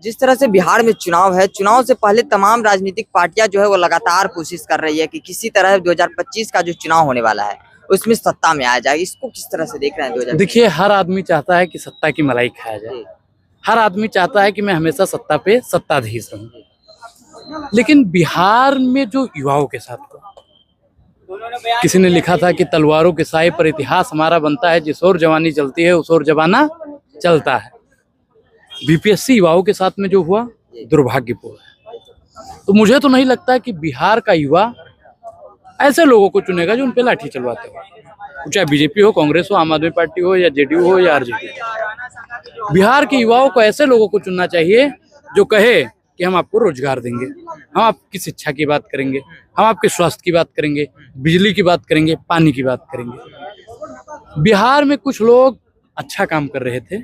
जिस तरह से बिहार में चुनाव है, चुनाव से पहले तमाम राजनीतिक पार्टियां जो है वो लगातार कोशिश कर रही है कि किसी तरह 2025 का जो चुनाव होने वाला है उसमें सत्ता में आ जाए। इसको किस तरह से देख रहे हैं 2025? देखिए, हर आदमी चाहता है कि सत्ता की मलाई खाया जाए। हर आदमी चाहता है कि मैं हमेशा सत्ता पे सत्ताधीश रहूं। लेकिन बिहार में जो युवाओं के साथ हुआ, किसी ने लिखा था कि तलवारों के साए पर इतिहास हमारा बनता है, जिस ओर जवानी चलती है उस ओर जमाना चलता है। बीपीएससी युवाओं के साथ में जो हुआ दुर्भाग्यपूर्ण है। तो मुझे तो नहीं लगता कि बिहार का युवा ऐसे लोगों को चुनेगा जो उन पे लाठी चलवाते हो, चाहे बीजेपी हो, कांग्रेस हो, आम आदमी पार्टी हो, या जेडीयू हो, या आरजेडी। बिहार के युवाओं को ऐसे लोगों को चुनना चाहिए जो कहे कि हम आपको रोजगार देंगे, हम आपकी शिक्षा की बात करेंगे, हम आपके स्वास्थ्य की बात करेंगे, बिजली की बात करेंगे, पानी की बात करेंगे। बिहार में कुछ लोग अच्छा काम कर रहे थे,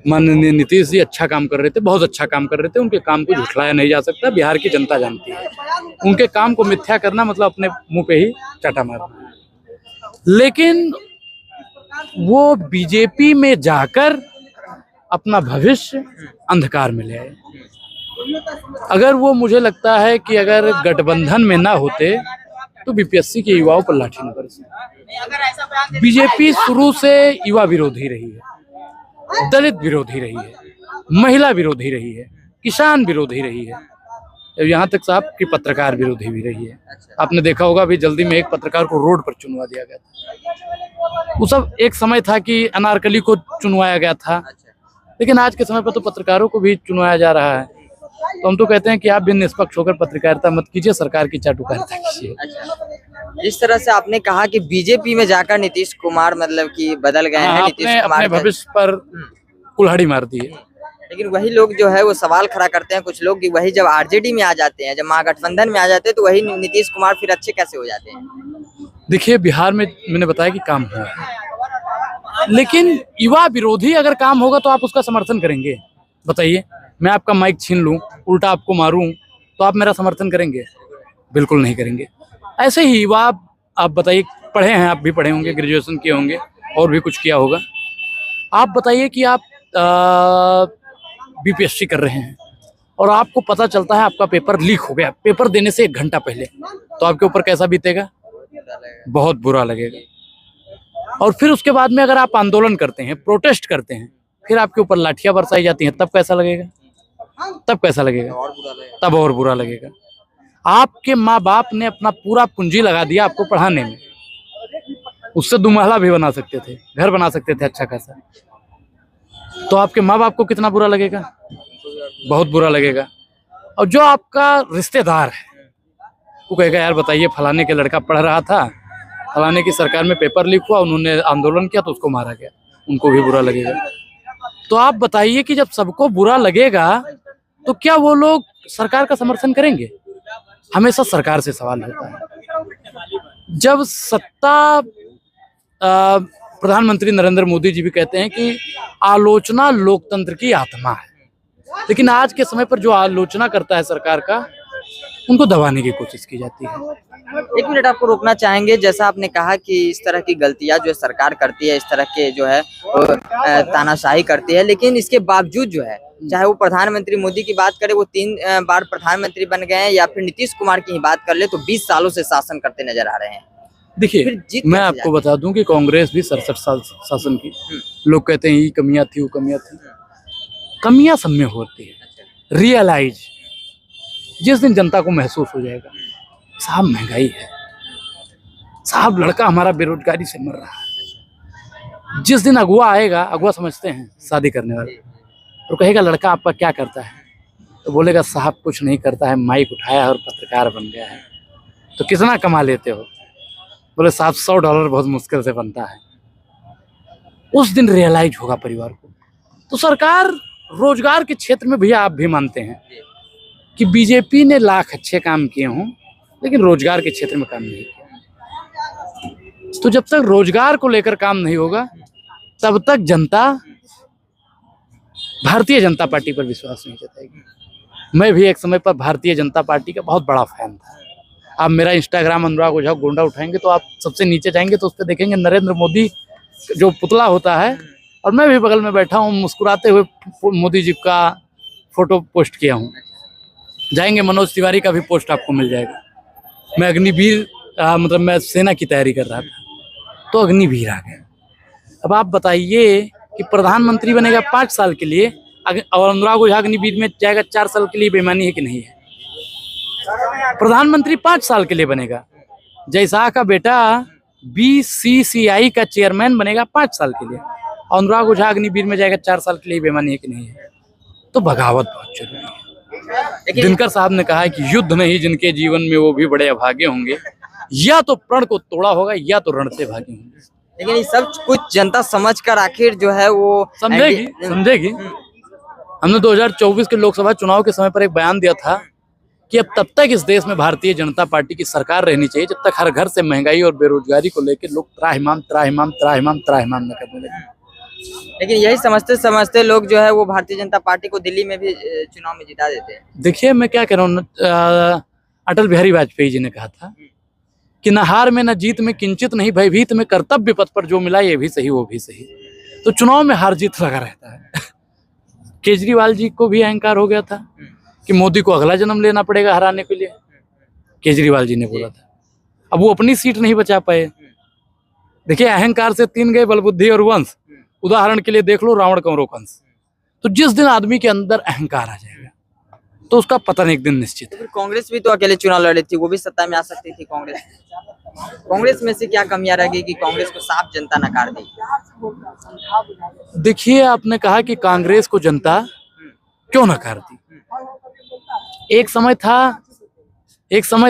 माननीय नीतीश जी अच्छा काम कर रहे थे, बहुत अच्छा काम कर रहे थे। उनके काम को झुठलाया नहीं जा सकता, बिहार की जनता जानती है। उनके काम को मिथ्या करना मतलब अपने मुंह पे ही चाटा मारना। लेकिन वो बीजेपी में जाकर अपना भविष्य अंधकार में ले आए। अगर वो, मुझे लगता है कि अगर गठबंधन में ना होते तो बीपीएससी के युवाओं पर लाठी न बरसे। बीजेपी शुरू से युवा विरोधी रही है, दलित विरोधी रही है, महिला विरोधी रही है, किसान विरोधी रही है, यहाँ तक साहब कि पत्रकार विरोधी भी रही है। आपने देखा होगा अभी जल्दी में एक पत्रकार को रोड पर चुनवा दिया गया था। वो सब एक समय था कि अनारकली को चुनवाया गया था, लेकिन आज के समय पर तो पत्रकारों को भी चुनवाया जा रहा है। तो हम तो कहते हैं कि आप भी निष्पक्ष होकर पत्रकारिता मत कीजिए, सरकार की चाटुकारिता कीजिए। जिस तरह से आपने कहा कि बीजेपी में जाकर नीतीश कुमार मतलब कि बदल गए हैं, नीतीश कुमार अपने भविष्य पर कुल्हाड़ी मार दी है। लेकिन वही लोग जो है वो सवाल खड़ा करते हैं कुछ लोग कि वही जब आरजेडी में आ जाते हैं, जब महागठबंधन में आ जाते हैं, तो वही नीतीश कुमार फिर अच्छे कैसे हो जाते हैं? देखिए, बिहार में मैंने बताया कि काम हुआ है, लेकिन युवा विरोधी अगर काम होगा तो आप उसका समर्थन करेंगे? बताइए, मैं आपका माइक छीन लूं, उल्टा आपको मारूं, तो आप मेरा समर्थन करेंगे? बिल्कुल नहीं करेंगे। ऐसे ही युवा, आप बताइए, पढ़े हैं, आप भी पढ़े होंगे, ग्रेजुएशन किए होंगे और भी कुछ किया होगा। आप बताइए कि आप बीपीएससी कर रहे हैं और आपको पता चलता है आपका पेपर लीक हो गया पेपर देने से 1 घंटा पहले, तो आपके ऊपर कैसा बीतेगा? बहुत बुरा लगेगा। और फिर उसके बाद में अगर आप आंदोलन करते हैं, प्रोटेस्ट करते हैं, फिर आपके ऊपर लाठियां बरसाई जाती हैं, तब कैसा लगेगा? तब कैसा लगेगा? तब और बुरा लगेगा। आपके माँ बाप ने अपना पूरा पूंजी लगा दिया आपको पढ़ाने में, उससे 2 महला भी बना सकते थे, घर बना सकते थे अच्छा खासा, तो आपके माँ बाप को कितना बुरा लगेगा? बहुत बुरा लगेगा। और जो आपका रिश्तेदार है वो कहेगा, यार बताइए, फलाने के लड़का पढ़ रहा था, फलाने की सरकार में पेपर लीक हुआ, उन्होंने आंदोलन किया तो उसको मारा गया, उनको भी बुरा लगेगा। तो आप बताइए कि जब सबको बुरा लगेगा तो क्या वो लोग सरकार का समर्थन करेंगे? हमेशा सरकार से सवाल होता है। जब सत्ता, प्रधानमंत्री नरेंद्र मोदी जी भी कहते हैं कि आलोचना लोकतंत्र की आत्मा है, लेकिन आज के समय पर जो आलोचना करता है सरकार का, उनको दबाने की कोशिश की जाती है। 1 मिनट आपको रोकना चाहेंगे। जैसा आपने कहा कि इस तरह की गलतियां जो सरकार करती है, इस तरह के जो है तानाशाही करती है, लेकिन इसके बावजूद जो है, चाहे वो प्रधानमंत्री मोदी की बात करें, वो 3 बार प्रधानमंत्री बन गए हैं, या फिर नीतीश कुमार की ही बात कर ले तो 20 सालों से शासन करते नजर आ रहे हैं। देखिए, मैं आपको बता दूं कि कांग्रेस भी 67 साल शासन की। लोग कहते हैं ये कमियां थी, वो कमियां थी। कमियां सब में होती है, रियलाइज जिस दिन जनता को महसूस हो जाएगा, साहब महंगाई है, साहब लड़का हमारा बेरोजगारी से मर रहा है। जिस दिन अगुआ आएगा, अगुआ समझते हैं शादी करने वाले, तो कहेगा लड़का आपका क्या करता है? तो बोलेगा साहब कुछ नहीं करता है, माइक उठाया और पत्रकार बन गया है। तो कितना कमा लेते हो? बोले साहब $100 बहुत मुश्किल से बनता है। उस दिन रियलाइज होगा परिवार को। तो सरकार रोजगार के क्षेत्र में भैया आप भी मानते हैं कि बीजेपी ने लाख अच्छे काम किए हों, लेकिन रोजगार के क्षेत्र में काम नहीं किया। तो जब तक रोजगार को लेकर काम नहीं होगा, तब तक जनता भारतीय जनता पार्टी पर विश्वास नहीं जताएगी। मैं भी एक समय पर भारतीय जनता पार्टी का बहुत बड़ा फैन था। आप मेरा इंस्टाग्राम अनुराग ओझा गोंडा उठाएंगे तो आप सबसे नीचे जाएंगे तो उस पर देखेंगे नरेंद्र मोदी जो पुतला होता है, और मैं भी बगल में बैठा हूँ मुस्कुराते हुए मोदी जी का फोटो पोस्ट किया हूँ। जाएंगे, मनोज तिवारी का भी पोस्ट आपको मिल जाएगा। मैं अग्निवीर मतलब मैं सेना की तैयारी कर रहा था तो अग्निवीर आ गया। अब आप बताइए कि प्रधानमंत्री बनेगा 5 साल के लिए और अनुराग ओझा अग्निवीर में जाएगा 4 साल के लिए, बेईमानी है कि नहीं है? प्रधानमंत्री 5 साल के लिए बनेगा, जयशाह का बेटा BCCI का चेयरमैन बनेगा 5 साल के लिए, और अनुराग ओझा अग्निवीर में जाएगा 4 साल के लिए, बेईमानी है कि नहीं है? तो बगावत बहुत जरूरी है। दिनकर साहब ने कहा है कि युद्ध नहीं जिनके जीवन में वो भी बड़े अभागे होंगे, या तो प्रण को तोड़ा होगा या तो रण से भागे होंगे। लेकिन ये सब कुछ जनता समझकर आखिर जो है वो समझेगी। हमने 2024 के लोकसभा चुनाव के समय पर एक बयान दिया था कि अब तब तक इस देश में भारतीय जनता पार्टी की सरकार रहनी चाहिए जब तक हर घर से महंगाई और बेरोजगारी को लेकर लोग त्राहिमाम न करने लगे। लेकिन यही समझते समझते लोग जो है वो भारतीय जनता पार्टी को दिल्ली में भी चुनाव में जिता देते हैं। देखिए, मैं क्या कह रहा हूँ, अटल बिहारी वाजपेयी जी ने कहा था कि न हार में न जीत में किंचित नहीं भयभीत में, कर्तव्य पथ पर जो मिला ये भी सही वो भी सही। तो चुनाव में हार जीत लगा रहता है। केजरीवाल जी को भी अहंकार हो गया था कि मोदी को अगला जन्म लेना पड़ेगा हराने के लिए, केजरीवाल जी ने बोला था। अब वो अपनी सीट नहीं बचा पाए। देखिए, अहंकार से 3 गए, बलबुद्धि और वंश। उदाहरण के लिए देख लो रावण कौरव कंस। तो जिस दिन आदमी के अंदर अहंकार आ जाएगा तो उसका पतन एक दिन निश्चित है। तो कांग्रेस भी तो अकेले चुनाव लड़ी थी, वो भी सत्ता में आ सकती थी। कांग्रेस में से क्या कमियां रह गई कि कांग्रेस को साफ जनता नकार दी? देखिए, आपने कहा कि कांग्रेस को जनता क्यों नकार दी। एक समय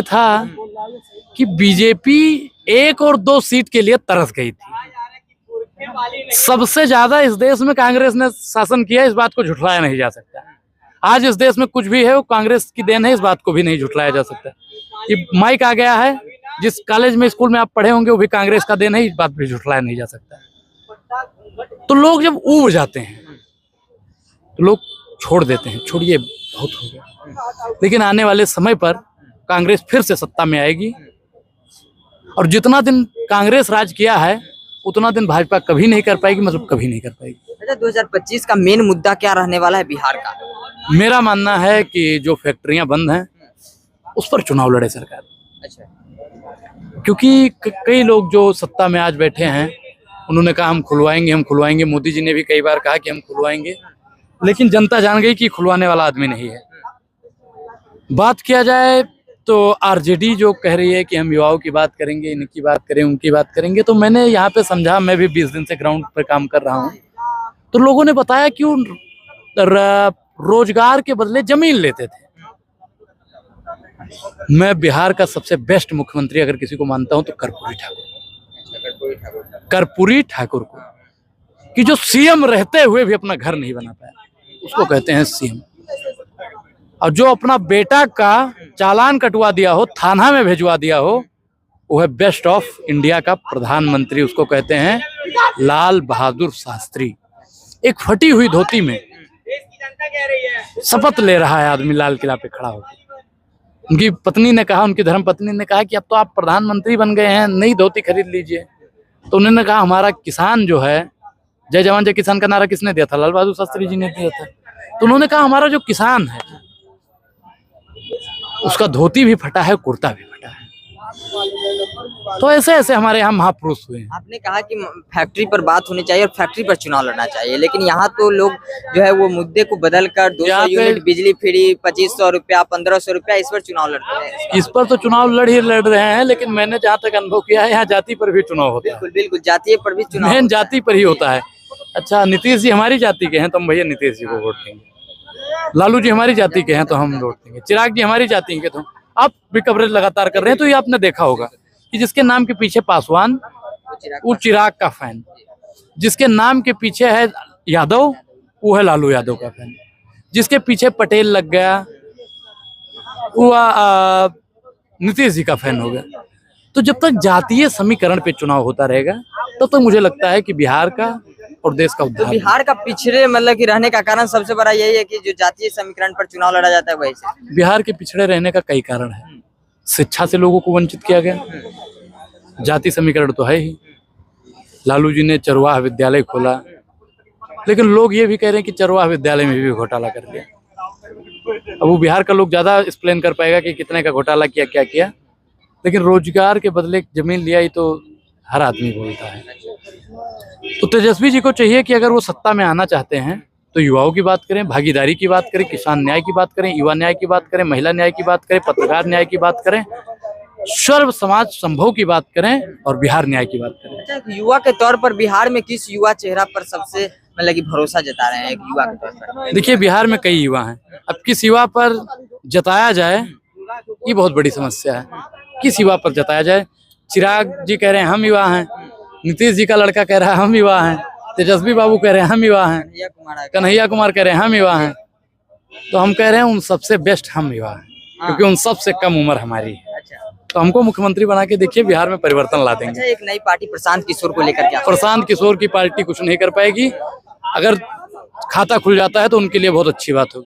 था कि बीजेपी 1 और 2 सीट के लिए तरस गई थी। सबसे ज्यादा इस देश में कांग्रेस ने शासन किया, इस बात को झुठलाया नहीं जा सकता। आज इस देश में कुछ भी है वो कांग्रेस की देन है, इस बात को भी नहीं झुठलाया जा सकता। ये माइक आ गया है, जिस कॉलेज में स्कूल में आप पढ़े होंगे वो भी कांग्रेस का देन है, इस बात भी झुठलाया नहीं जा सकता। तो लोग जब ऊब जाते हैं तो लोग छोड़ देते हैं, छोड़िए बहुत हो गया। लेकिन आने वाले समय पर कांग्रेस फिर से सत्ता में आएगी, और जितना दिन कांग्रेस राज किया है उतना दिन भाजपा कभी नहीं कर पाएगी, मतलब कभी नहीं कर पाएगी। अच्छा, 2025 का मेन मुद्दा क्या रहने वाला है बिहार का? मेरा मानना है कि जो फैक्ट्रियां बंद हैं उस पर चुनाव लड़े सरकार। अच्छा, क्योंकि कई लोग जो सत्ता में आज बैठे हैं उन्होंने कहा हम खुलवाएंगे। मोदी जी ने भी कई बार कहा कि हम खुलवाएंगे, लेकिन जनता जान गई कि खुलवाने वाला आदमी नहीं है। बात किया जाए तो आरजेडी जो कह रही है कि हम युवाओं की बात करेंगे, इनकी बात करें, उनकी बात करेंगे, तो मैंने यहाँ पे समझा, मैं भी 20 दिन से ग्राउंड पर काम कर रहा हूँ, तो लोगों ने बताया कि वो रोजगार के बदले जमीन लेते थे। मैं बिहार का सबसे बेस्ट मुख्यमंत्री अगर किसी को मानता हूं तो कर्पूरी ठाकुर को, कि जो सीएम रहते हुए भी अपना घर नहीं बना पाया, उसको कहते हैं सीएम। और जो अपना बेटा का चालान कटवा दिया हो, थाना में भेजवा दिया हो, वो है बेस्ट ऑफ इंडिया का प्रधानमंत्री, उसको कहते हैं लाल बहादुर शास्त्री। एक फटी हुई धोती में शपथ ले रहा है आदमी लाल किला पे खड़ा होकर। उनकी पत्नी ने कहा, उनकी धर्मपत्नी ने कहा कि अब तो आप प्रधानमंत्री बन गए हैं, नई धोती खरीद लीजिए। तो उन्होंने कहा हमारा किसान जो है, जय जवान जय किसान का नारा किसने दिया था? लाल बहादुर शास्त्री जी ने दिया था। तो उन्होंने कहा हमारा जो किसान है उसका धोती भी फटा है, कुर्ता भी फटा है। तो ऐसे ऐसे हमारे यहाँ महापुरुष हुए हैं। आपने कहा कि फैक्ट्री पर बात होनी चाहिए और फैक्ट्री पर चुनाव लड़ना चाहिए, लेकिन यहाँ तो लोग जो है वो मुद्दे को बदलकर 200 यूनिट बिजली फ्री, 2500 रुपया, 1500 रुपया, इस पर चुनाव लड़ रहे हैं। इस पर तो चुनाव लड़ रहे हैं, लेकिन मैंने जहाँ तक अनुभव किया है यहाँ जाति पर भी चुनाव होता है। बिल्कुल, जातीय पर भी चुनाव, मेन जाति पर ही होता है। अच्छा, नीतीश जी हमारी जाति के हैं तो हम भैया नीतीश जी को वोट देंगे। लालू जी हमारी जाति के हैं तो हम वोट देंगे। चिराग जी हमारी जाति के, तो आप भी कवरेज लगातार कर रहे हैं तो ये आपने देखा होगा कि जिसके नाम के पीछे पासवान, वो चिराग का फैन, जिसके नाम के पीछे है यादव, वो है लालू यादव का फैन, जिसके पीछे पटेल लग गया वो नीतीश जी का फैन हो गया। तो जब तक जातीय समीकरण पे चुनाव होता रहेगा तब तक मुझे लगता है कि बिहार का और देश का उद्धार। तो बिहार का पिछड़े मतलब कि रहने का कारण सबसे बड़ा यही है कि जो जातीय समीकरण पर चुनाव लड़ा जाता है वही से। बिहार के पिछड़े रहने का कई कारण है। शिक्षा से लोगों को वंचित किया गया, जाति समीकरण तो है ही। लालू जी ने चरवाह विद्यालय खोला, लेकिन लोग ये भी कह रहे हैं कि चरवाह विद्यालय में भी घोटाला कर दिया। अब वो बिहार का लोग ज्यादा एक्सप्लेन कर पाएगा कि कितने का घोटाला किया, क्या किया, लेकिन रोजगार के बदले जमीन लिया ही तो हर आदमी बोलता है। तो तेजस्वी जी को चाहिए कि अगर वो सत्ता में आना चाहते हैं तो युवाओं की बात करें, भागीदारी की बात करें, किसान न्याय की बात करें, युवा न्याय की बात करें, महिला न्याय की बात करें, पत्रकार न्याय की बात करें, सर्व समाज संभव की बात करें और बिहार न्याय की बात करें। अच्छा, एक युवा के तौर पर बिहार में किस युवा चेहरा पर सबसे मतलब कि भरोसा जता रहे हैं एक युवा के तौर पर? देखिए, बिहार में कई युवा हैं, अब किस युवा पर जताया जाए ये बहुत बड़ी समस्या है। किस युवा पर जताया जाए? चिराग जी कह रहे हैं हम युवा हैं, नीतीश जी का लड़का कह रहा है हम युवा हैं, तेजस्वी बाबू कह रहे हैं हम युवा हैं, कन्हैया कुमार कह रहे हैं हम युवा हैं, तो हम कह रहे हैं उन सबसे बेस्ट हम युवा हैं, क्योंकि उन सबसे कम उम्र हमारी है। तो हमको मुख्यमंत्री बना के देखिए, बिहार में परिवर्तन ला देंगे। अच्छा, एक नई पार्टी प्रशांत किशोर को लेकर क्या? प्रशांत किशोर की पार्टी कुछ नहीं कर पाएगी। अगर खाता खुल जाता है तो उनके लिए बहुत अच्छी बात होगी।